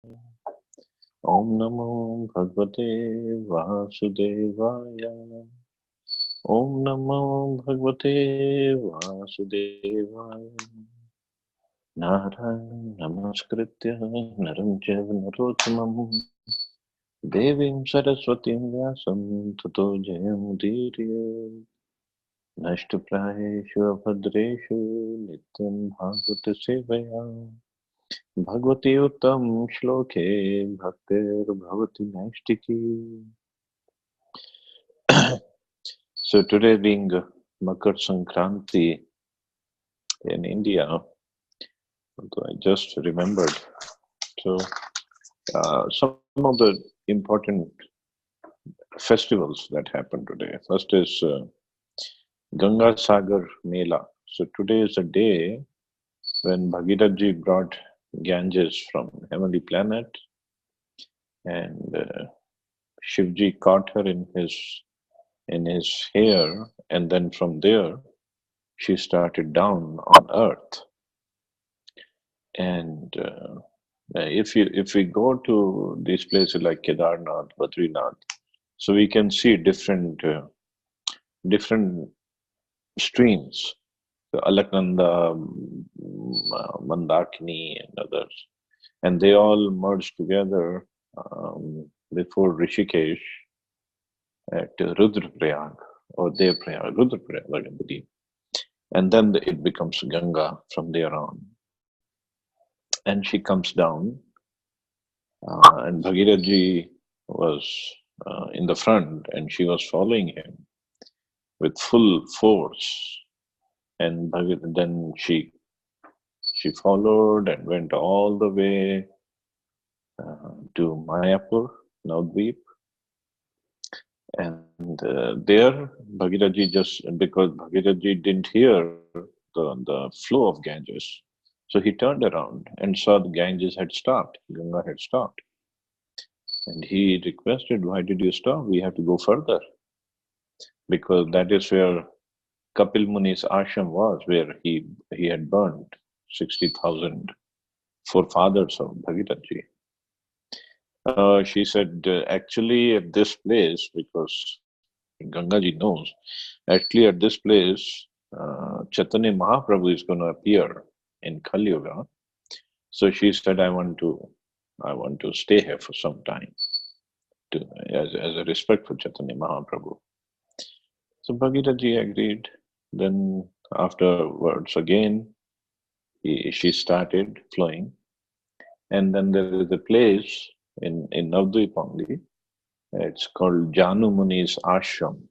Om Namo Bhagavate Vasudevaya. Om Namo Bhagavate Vasudevaya. Narayana Namaskritya Naram Chaiva Narottamam Devim Saraswatim Vyasam Tato Jayamudiriye. Nashtaprayeshu Abhadreshu Nityam Bhagavata Sevaya. Bhagavati Uttam Shloke Bhaktir Bhavati Naistiki. So today being Makarsankranti in India, although I just remembered. So some of the important festivals that happened today. First is Gangasagar Mela. So today is a day when Bhagirathji brought Ganges from heavenly planet, and Shivji caught her in his hair, and then from there she started down on earth. And if we go to these places like Kedarnath, Badrinath, so we can see different streams, the Alaknanda, Mandakini, and others, and they all merge together before Rishikesh at Rudraprayag or Devprayag, Rudraprayag, I believe, and then it becomes Ganga from there on, and she comes down, and Bhagirathji was in the front, and she was following him with full force, and then she followed and went all the way to Mayapur, Navadvip. And there, Bhagirathji, just because Bhagirathji didn't hear the flow of Ganges, so he turned around and saw the Ganges had stopped, Ganga had stopped. And he requested, "Why did you stop? We have to go further." Because that is where Kapil Muni's ashram was, where he had burned 60,000 forefathers of Bhagirathji. She said, actually, at this place, because Gangaji knows, actually, at this place, Chaitanya Mahaprabhu is going to appear in Kali Yuga. So she said, I want to stay here for some time as a respect for Chaitanya Mahaprabhu. So Bhagirathji agreed. Then afterwards, again, she started flowing. And then there is a place in Navadvip only. It's called Janu Muni's ashram.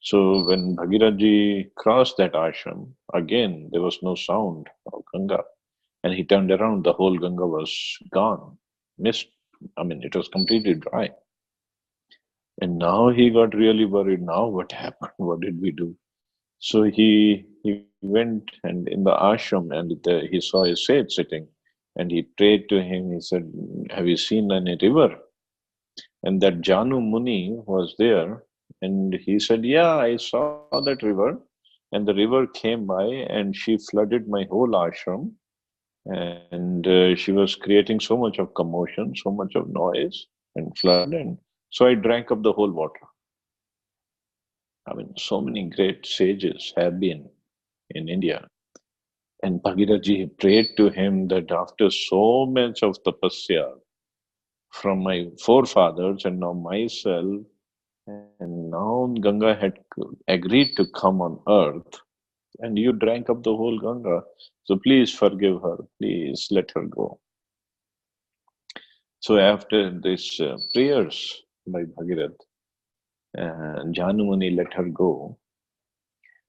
So when Bhagirathji crossed that ashram, again there was no sound of Ganga. And he turned around, the whole Ganga was gone. Mist, I mean, it was completely dry. And now he got really worried. Now what happened? What did we do? So he went and in the ashram, and he saw a sage sitting, and he prayed to him. He said, "Have you seen any river?" And that Janu Muni was there, and he said, "Yeah, I saw that river." And the river came by, and she flooded my whole ashram, and she was creating so much of commotion, so much of noise and flood, and so I drank up the whole water. I mean, so many great sages have been in India. And Bhagirathji prayed to him that after so much of tapasya from my forefathers and now myself, and now Ganga had agreed to come on earth, and you drank up the whole Ganga. So please forgive her. Please let her go. So after these prayers by Bhagirath, Janumani let her go.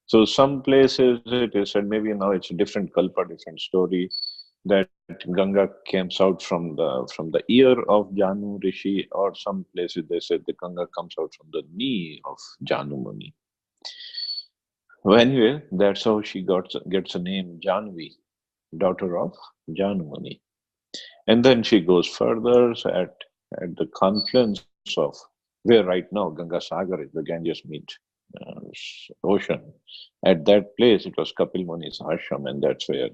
So some places it is said, maybe now it's a different kalpa, different story, that Ganga comes out from the ear of Janu Rishi, or some places they said the Ganga comes out from the knee of Janu Muni. Well, anyway, that's how she gets a name Janvi, daughter of Janu Muni. And then she goes further at the confluence of where right now Gangasagar is, the Ganges meet uh, ocean. At that place, it was Kapil Muni's ashram, and that's where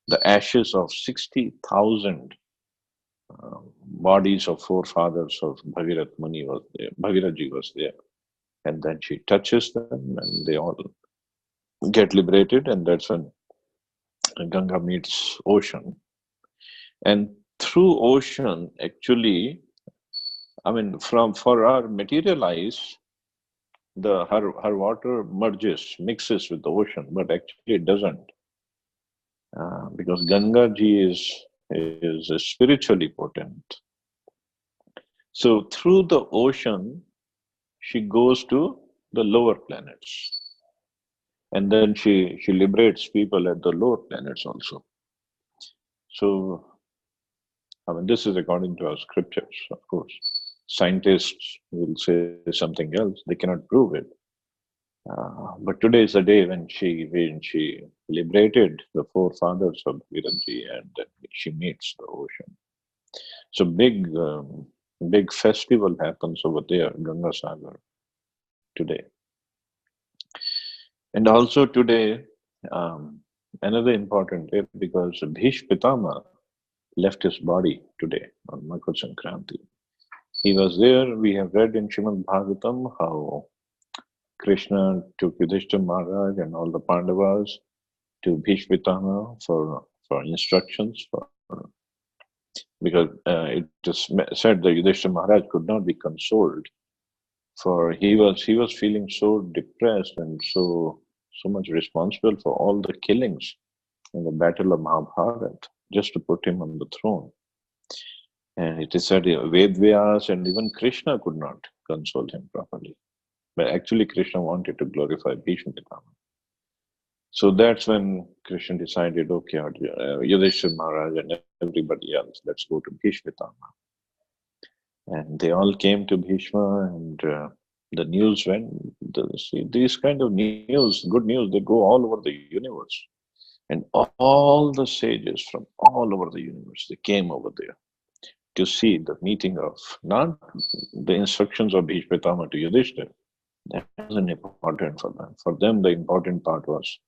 the ashes of 60,000 bodies of forefathers of Bhagirath Muni was there. Bhagirathji was there. And then she touches them and they all get liberated. And that's when Ganga meets ocean. And through ocean, actually, I mean, for our material eyes, her water mixes with the ocean, but actually it doesn't, because Ganga ji is spiritually potent. So through the ocean, she goes to the lower planets, and then she liberates people at the lower planets also. So, I mean, this is according to our scriptures, of course. Scientists will say something else; they cannot prove it. But today is the day when she liberated the forefathers of Viranji, and then she meets the ocean. So big festival happens over there, Gangasagar, today. And also today, another important day, because Bhish Pitama left his body today on Makarsankranti. He was there. We have read in Srimad Bhagavatam how Krishna took Yudhishthira Maharaj and all the Pandavas to Bhish Pitama for instructions, because it is said that Yudhishthira Maharaj could not be consoled, for he was feeling so depressed and so much responsible for all the killings in the battle of Mahabharat, just to put him on the throne. And it is said Vedvyas and even Krishna could not console him properly. But actually Krishna wanted to glorify Bhishma Pitama. So that's when Krishna decided, okay, Yudhishthira Maharaj and everybody else, let's go to Bhishma Pitama. And they all came to Bhishma, and the news went. These kind of news, good news, they go all over the universe. And all the sages from all over the universe, they came over there to see the meeting of, not the instructions of Bhishma Pitama to Yudhishthira. That wasn't important for them. For them, the important part was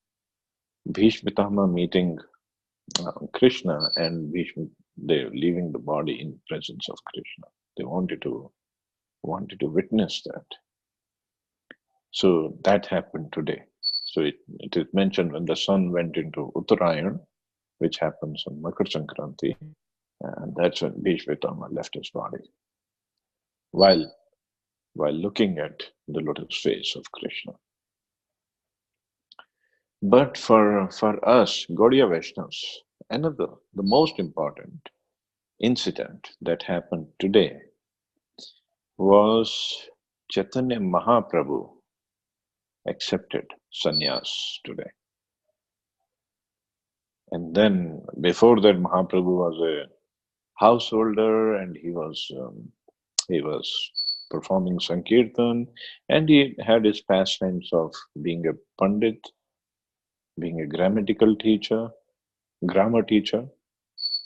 Bhishma Pitama meeting Krishna, and Bhishma, they leaving the body in presence of Krishna. They wanted to witness that. So that happened today. So it is mentioned when the sun went into Uttarayan, which happens on Makarsankranti, and that's when Bhishma Pitama left his body, while looking at the lotus face of Krishna. But for us, Gaudiya Vaishnavas, the most important incident that happened today was Chaitanya Mahaprabhu accepted sannyas today. And then before that, Mahaprabhu was a householder, and he was performing Sankirtan, and he had his pastimes of being a Pandit, being a grammar teacher.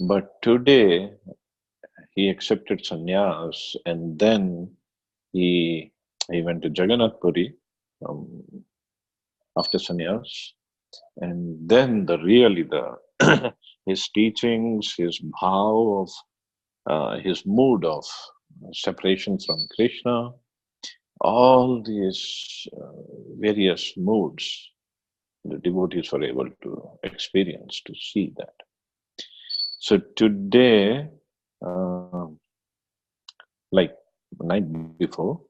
But today he accepted sannyas, and then he went to Jagannath Puri after sannyas, and then his teachings, his bhav of his mood of separation from Krishna, all these various moods, the devotees were able to experience, to see that. So today, like the night before,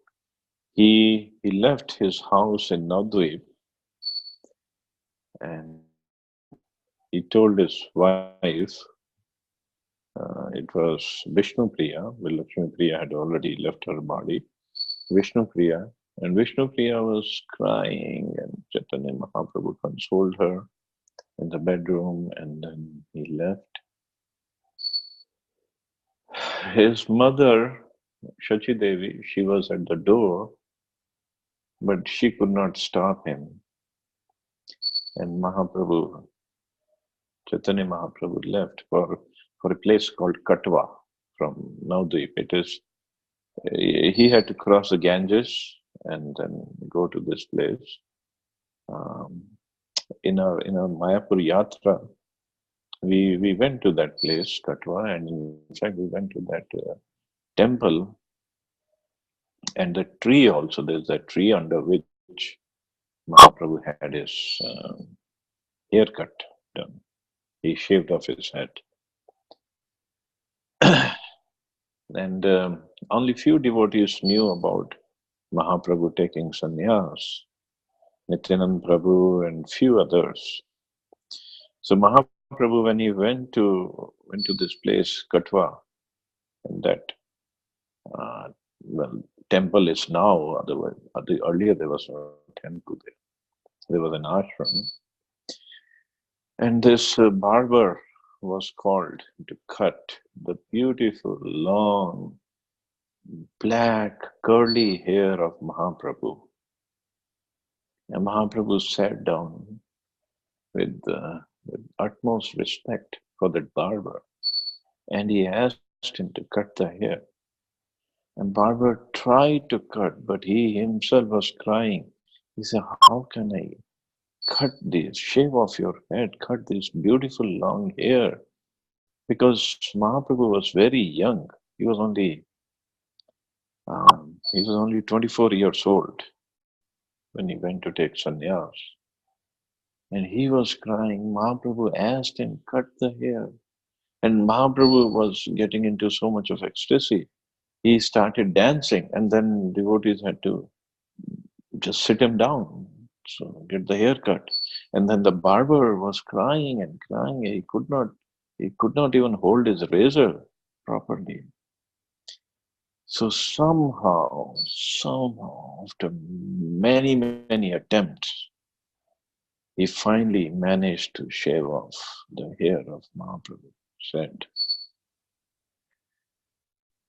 he left his house in Navdvip, and he told his wife, it was Vishnu Priya, well, Lakshmi Priya had already left her body, Vishnu Priya, and Vishnu Priya was crying, and Chaitanya Mahaprabhu consoled her in the bedroom, and then he left. His mother, Shachi Devi, she was at the door, but she could not stop him. And Chaitanya Mahaprabhu left for a place called Katwa from Navdvip. He had to cross the Ganges and then go to this place. In our Mayapur Yatra, We went to that place, Katwa, and in fact we went to that temple and the tree also. There's that tree under which Mahaprabhu had his haircut done. He shaved off his head. And only few devotees knew about Mahaprabhu taking sannyas, Nityanand Prabhu and few others. So Mahaprabhu, when he went to this place, Katwa, and that uh, well, temple is now. Otherwise, earlier there was no temple there. There was an ashram, and this barber was called to cut the beautiful long black curly hair of Mahaprabhu. And Mahaprabhu sat down with utmost respect for that barber, and he asked him to cut the hair. And barber tried to cut, but he himself was crying. He said, "How can I cut this, shave off your head, cut this beautiful long hair?" Because Mahaprabhu was very young. He was only 24 years old when he went to take sannyas. And he was crying. Mahaprabhu asked him, cut the hair. And Mahaprabhu was getting into so much of ecstasy. He started dancing, and then devotees had to just sit him down, so get the haircut. And then the barber was crying and crying. He could not even hold his razor properly. So somehow, after many attempts, he finally managed to shave off the hair of Mahaprabhu's head.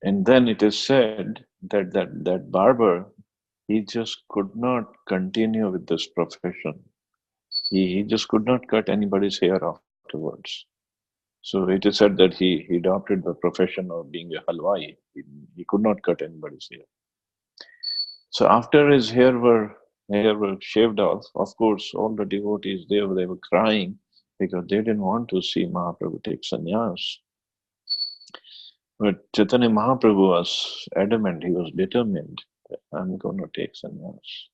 And then it is said that that barber, he just could not continue with this profession. He just could not cut anybody's hair afterwards. So it is said that he adopted the profession of being a halwai. He could not cut anybody's hair. So after his hair were shaved off, of course, all the devotees they were crying because they didn't want to see Mahaprabhu take sannyas. But Chaitanya Mahaprabhu was adamant, he was determined that I'm going to take sannyas.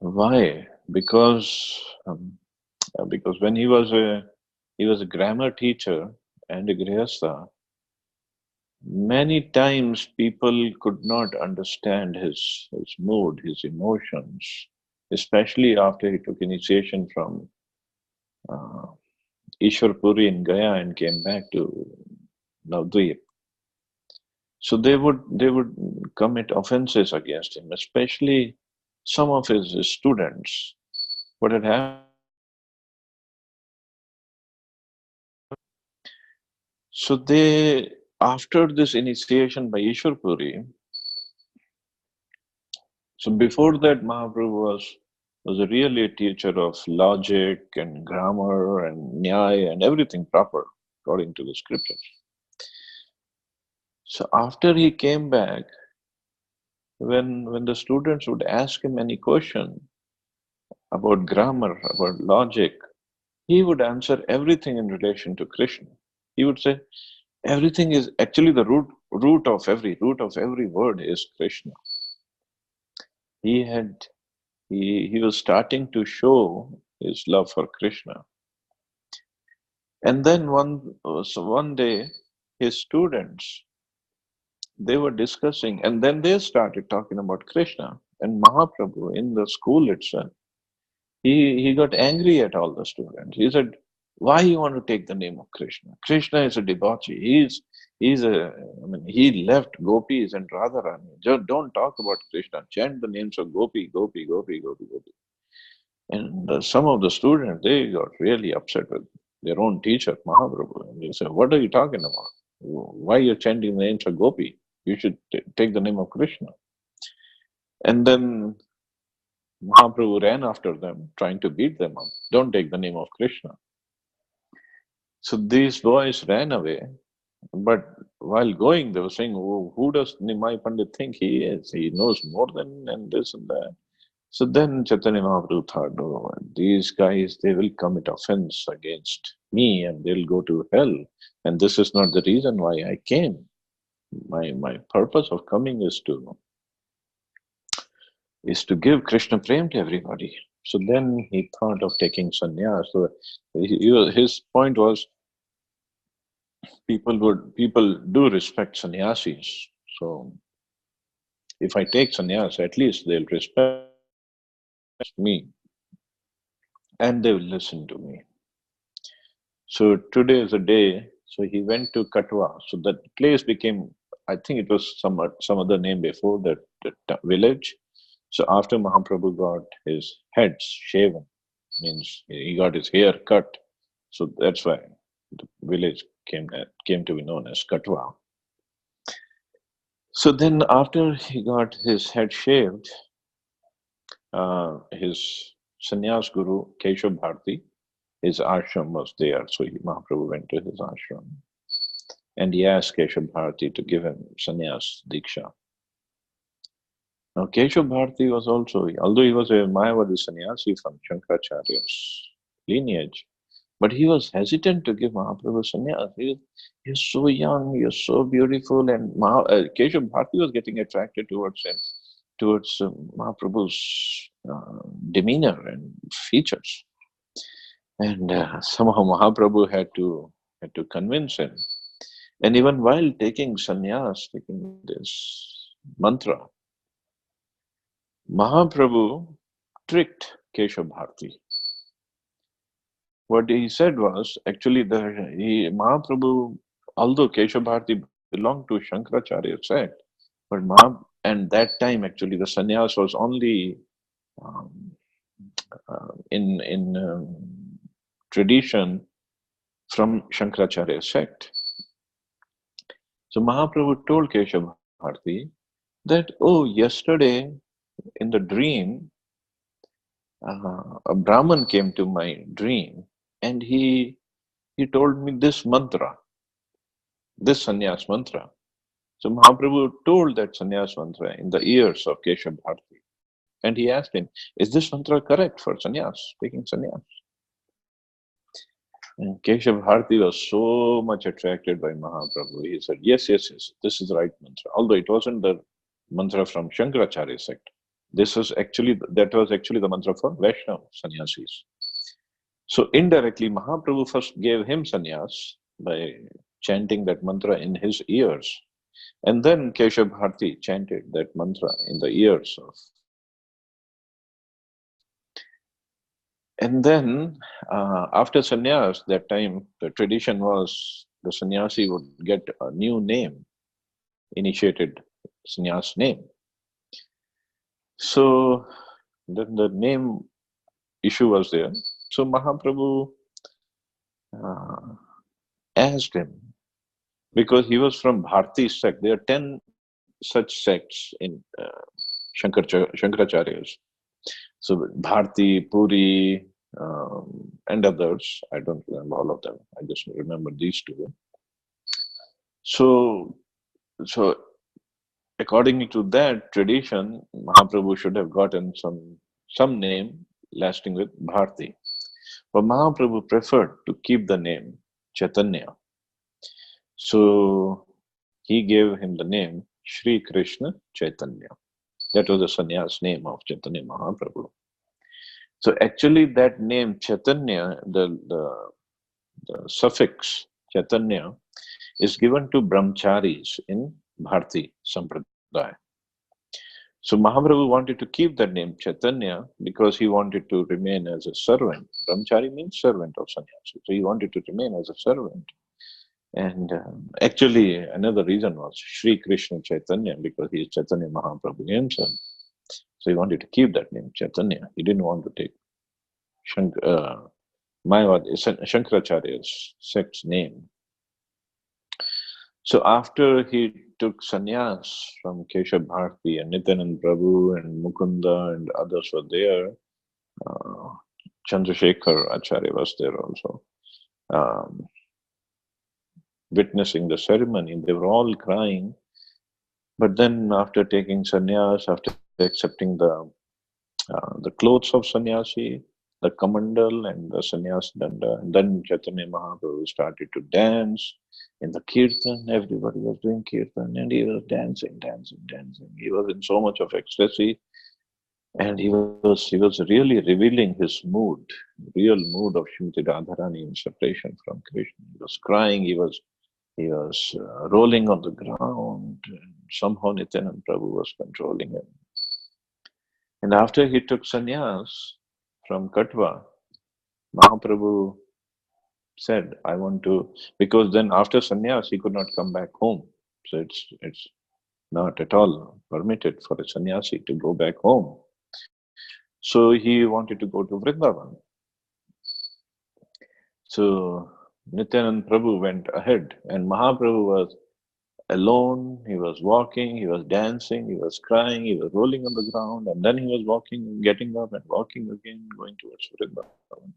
Why? Because when he was a grammar teacher and a grihastha, many times people could not understand his mood, his emotions, especially after he took initiation from uh, Ishwar Puri in Gaya and came back to Navdvip. So they would commit offenses against him, especially some of his students. What had happened? So they, after this initiation by Ishwar Puri, so before that Mahaprabhu was really a teacher of logic and grammar and nyaya and everything proper according to the scriptures. So after he came back, when the students would ask him any question about grammar, about logic, he would answer everything in relation to Krishna. He would say, everything is actually the root of every word is Krishna. He had he was starting to show his love for Krishna. And then one day, his students, they were discussing, and then they started talking about Krishna and Mahaprabhu in the school itself. He got angry at all the students. He said, "Why you want to take the name of Krishna? Krishna is a debauchee. He left gopis and Radharani. Just don't talk about Krishna. Chant the names of Gopi, Gopi, Gopi, Gopi, Gopi." And some of the students, they got really upset with their own teacher, Mahaprabhu. And they said, "What are you talking about? Why you're chanting the names of Gopi? You should take the name of Krishna." And then Mahaprabhu ran after them, trying to beat them up. "Don't take the name of Krishna." So these boys ran away. But while going, they were saying, "Oh, who does Nimai Pandit think he is? He knows more than and this and that." So then Chaitanya Mahaprabhu thought, oh, these guys, they will commit offense against me and they'll go to hell. And this is not the reason why I came. My purpose of coming is to give Krishna Prem to everybody. So then he thought of taking sannyas. So his point was people do respect sannyasis. So if I take sannyas, at least they'll respect me and they will listen to me. So today is a day. So he went to Katwa. So that place became, I think it was some other name before that village. So after Mahaprabhu got his head shaven, means he got his hair cut. So that's why the village came to be known as Katwa. So then after he got his head shaved, his sannyas guru Keshav Bharti, his ashram was there. So Mahaprabhu went to his ashram and he asked Keshav Bharti to give him sannyas diksha. Now Keshav Bharti was also, although he was a Mayavadi sannyasi from Shankaracharya's lineage, but he was hesitant to give Mahaprabhu sannyas. He's so young, he's so beautiful, and Keshav Bharti was getting attracted towards him, towards Mahaprabhu's demeanor and features. And somehow Mahaprabhu had to convince him. And even while taking sannyas, taking this mantra, Mahaprabhu tricked Keshav Bharti. What he said was actually Mahaprabhu, although Keshav Bharti belonged to Shankaracharya sect, but and that time actually the sannyas was only um, in tradition from Shankaracharya sect. So Mahaprabhu told Keshav Bharti that, oh, yesterday in the dream, a Brahman came to my dream and he told me this mantra, this sannyas mantra. So Mahaprabhu told that sannyas mantra in the ears of Keshav Bharti. And he asked him, is this mantra correct for sannyas, taking sannyas? And Keshav Bharti was so much attracted by Mahaprabhu. He said, yes, yes, yes, this is the right mantra. Although it wasn't the mantra from Shankaracharya sect. That was actually the mantra for Vaishnava sannyasis. So indirectly, Mahaprabhu first gave him sannyas by chanting that mantra in his ears. And then Keshav Bharti chanted that mantra in the ears of. And then after sannyas, that time the tradition was the sannyasi would get a new name, initiated sannyas name. So then the name issue was there. So Mahaprabhu asked him, because he was from Bharti sect. There are 10 such sects in Shankaracharya's. So Bharti, Puri, and others. I don't remember all of them. I just remember these two. So according to that tradition, Mahaprabhu should have gotten some name lasting with Bharti. But Mahaprabhu preferred to keep the name Chaitanya. So he gave him the name Sri Krishna Chaitanya. That was the sannyas name of Chaitanya Mahaprabhu. So actually that name Chaitanya, the suffix Chaitanya, is given to brahmacharis in Bharti Sampradaya. So Mahaprabhu wanted to keep that name Chaitanya because he wanted to remain as a servant. Brahmachari means servant of sannyasi. So he wanted to remain as a servant. And actually, another reason was Sri Krishna Chaitanya, because he is Chaitanya Mahaprabhu himself. So he wanted to keep that name, Chaitanya. He didn't want to take Mayavad, Shankaracharya's sect's name. So after he took sannyas from Keshav Bharti and Nityanand Prabhu and Mukunda and others were there, Chandrasekhar Acharya was there also. Witnessing the ceremony, they were all crying. But then after taking sannyas, after accepting the the clothes of sannyasi, the kamandal and the sannyas danda. And then Chaitanya Mahaprabhu started to dance in the kirtan. Everybody was doing kirtan and he was dancing, dancing, dancing. He was in so much of ecstasy and he was really revealing his mood, real mood of Srimati Radharani in separation from Krishna. He was crying, he was rolling on the ground, and somehow Nityanand Prabhu was controlling him. And after he took sannyas from Katwa, Mahaprabhu said, I want to, because then after sannyas, he could not come back home. So it's not at all permitted for a sannyasi to go back home. So he wanted to go to Vrindavan. So Nityanand Prabhu went ahead, and Mahaprabhu was alone. He was walking, he was dancing, he was crying, he was rolling on the ground, and then he was walking, getting up and walking again, going towards Vrindavan.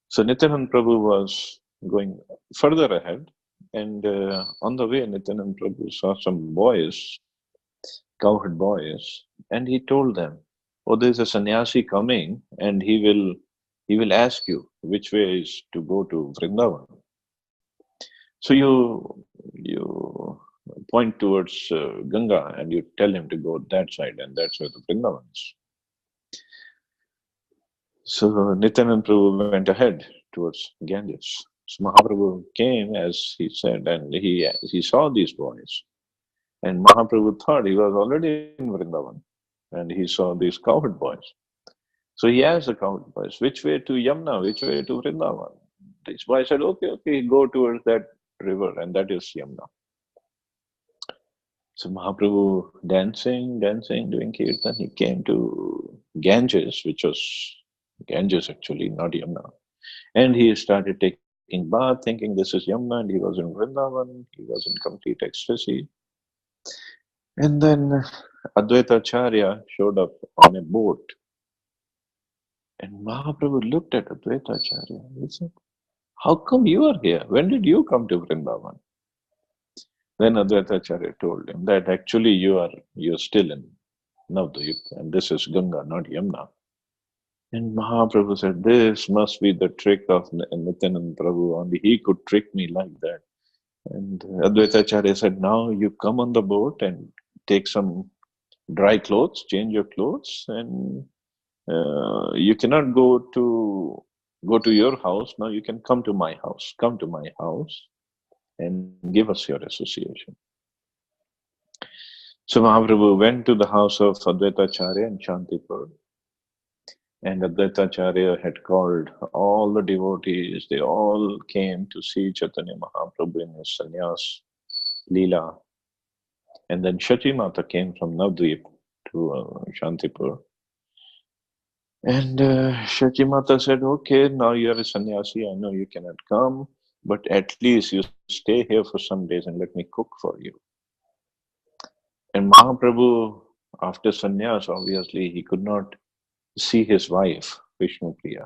So Nityanand Prabhu was going further ahead, and on the way, Nityanand Prabhu saw some boys, cowherd boys, and he told them, "Oh, there's a sannyasi coming, and he will ask you which way is to go to Vrindavan. So you point towards Ganga, and you tell him to go that side, and that's where the Vrindavan is." So Nityanand Prabhu went ahead towards Ganges. So Mahaprabhu came, as he said, and he saw these boys. And Mahaprabhu thought he was already in Vrindavan, and he saw these cowherd boys. So he asked the cowherd boys, which way to Yamuna, which way to Vrindavan? These boys said, okay, okay, go towards that river, and that is Yamuna. So Mahaprabhu dancing, dancing, doing kirtan, he came to Ganges, which was Ganges actually, not Yamuna. And he started taking bath, thinking this is Yamuna, and he was in Vrindavan, he was in complete ecstasy. And then Advaita Acharya showed up on a boat. And Mahaprabhu looked at Advaita Acharya. He said, how come you are here? When did you come to Vrindavan? Then Advaita Acharya told him that actually you're still in Navadvip, and this is Ganga, not Yamuna. And Mahaprabhu said, this must be the trick of Nityanand Prabhu. Only he could trick me like that. And Advaita Acharya said, now you come on the boat and take some dry clothes, change your clothes, and you cannot go to your house. Now you can come to my house. Come to my house and give us your association. So Mahaprabhu went to the house of Advaita Acharya in Shantipur. And Advaita Acharya had called all the devotees. They all came to see Chaitanya Mahaprabhu in his sannyas, Leela. And then Shachi Mata came from Navadvip to Shantipur. And Shachi Mata said, okay, now you're a sannyasi. I know you cannot come, but at least you stay here for some days and let me cook for you. And Mahaprabhu, after sannyas, obviously, he could not see his wife, Vishnu Priya.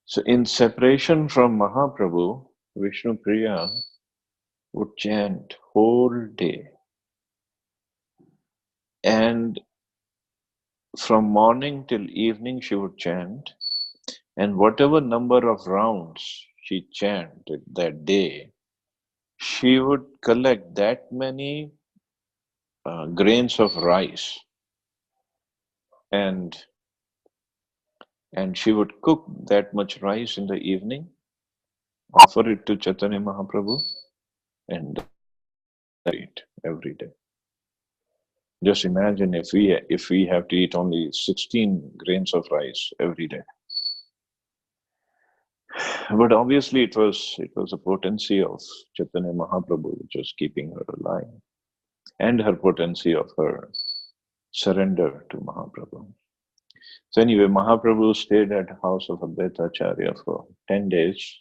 So in separation from Mahaprabhu, Vishnu Priya would chant whole day. And from morning till evening she would chant. And whatever number of rounds she chanted that day, she would collect that many grains of rice. And she would cook that much rice in the evening, offer it to Chaitanya Mahaprabhu, and eat every day. Just imagine if we have to eat only 16 grains of rice every day. But obviously it was a potency of Chaitanya Mahaprabhu which was keeping her alive, and her potency of her surrender to Mahaprabhu. So anyway, Mahaprabhu stayed at the house of Advaita Acharya for 10 days,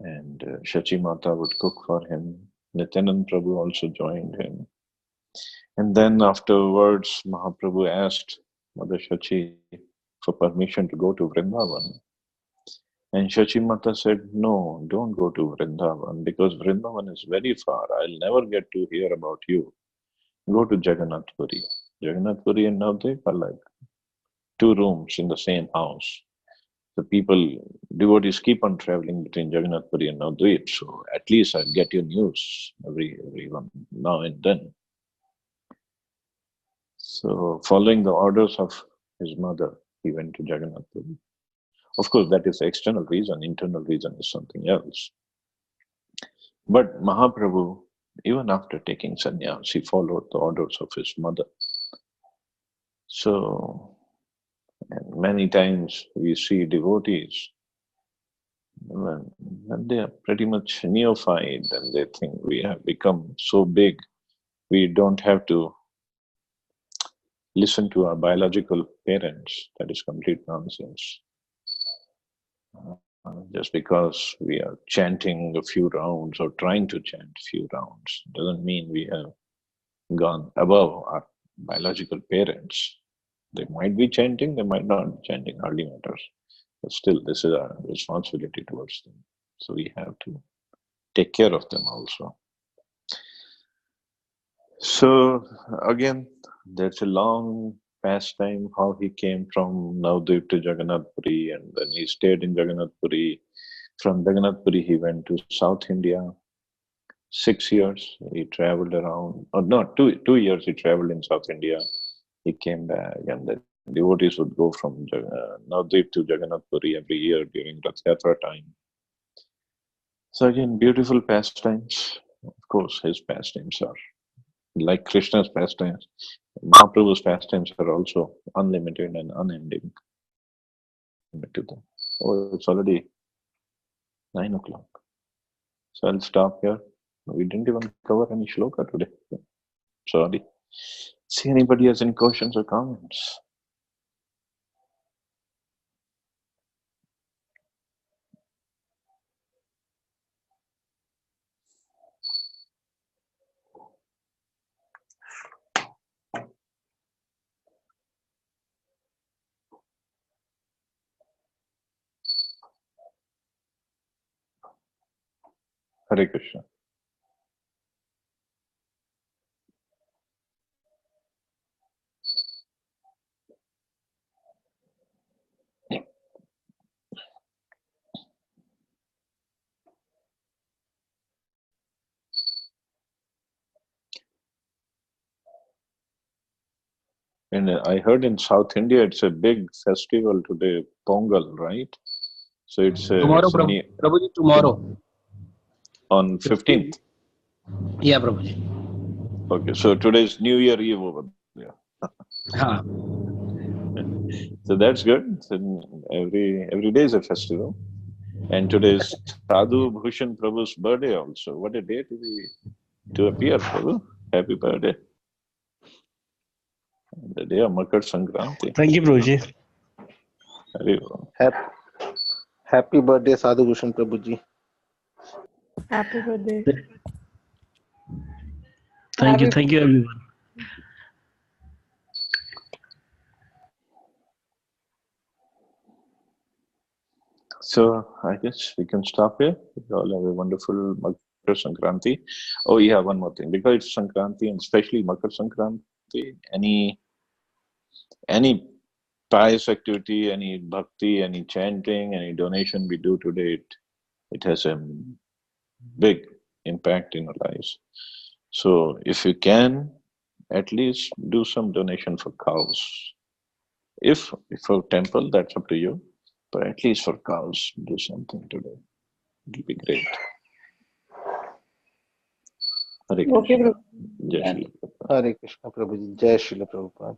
and Shachi Mata would cook for him. Nityanand Prabhu also joined him. And then afterwards, Mahaprabhu asked Mother Shachi for permission to go to Vrindavan. And Shachi Mata said, no, don't go to Vrindavan because Vrindavan is very far. I'll never get to hear about you. Go to Jagannath Puri. Jagannath Puri and Navadvip are like two rooms in the same house. The people, devotees keep on traveling between Jagannath Puri and Navadvip, so at least I get your news every one now and then. So following the orders of his mother, he went to Jagannath Puri. Of course, that is the external reason. Internal reason is something else. But Mahaprabhu, even after taking sannyas, he followed the orders of his mother. So, and many times we see devotees, when they are pretty much neophyte and they think we have become so big, we don't have to listen to our biological parents. That is complete nonsense. Just because we are chanting a few rounds or trying to chant a few rounds doesn't mean we have gone above our biological parents. They might be chanting, they might not be chanting, hardly matters. But still, this is our responsibility towards them. So we have to take care of them also. So again, there's a long pastime how he came from Navadvip to Jagannath Puri, and then he stayed in Jagannath Puri. From Jagannath Puri, he went to South India. 6 years he traveled around, or not, 2 years he traveled in South India. He came back, and the devotees would go from Navadvip to Jagannath Puri every year during Rath Yatra time. So again, beautiful pastimes. Of course, his pastimes are like Krishna's pastimes. Mahaprabhu's pastimes are also unlimited and unending. Oh, it's already 9 o'clock. So I'll stop here. We didn't even cover any shloka today. Sorry. See anybody has any questions or comments? Hare Krishna. And I heard in South India it's a big festival today, Pongal, right? So Tomorrow, Prabhuji, tomorrow. On 15th. Yeah, Prabhuji. Okay, so today's New Year Eve over there. Ha. So that's good. So every day is a festival. And today is Sadhu Bhushan Prabhu's birthday also. What a day to appear, Prabhu. Happy birthday. The day of Makarsankranti. Thank you, Prabhuji. Very well. Happy birthday, Sadhu Bhushan Prabhuji. Happy birthday. Thank you, everyone. So I guess we can stop here. You all have a wonderful Makarsankranti. Oh yeah, one more thing. Because it's Sankranti and especially Makarsankranti, any pious activity, any bhakti, any chanting, any donation we do today, it has a big impact in our lives. So if you can, at least do some donation for cows. If for temple, that's up to you. But at least for cows, do something today. It'll be great. Hare Krishna. Okay, bro. Jai Shri Prabhupada. Hare Krishna Prabhuji. Jai Srila Prabhupada.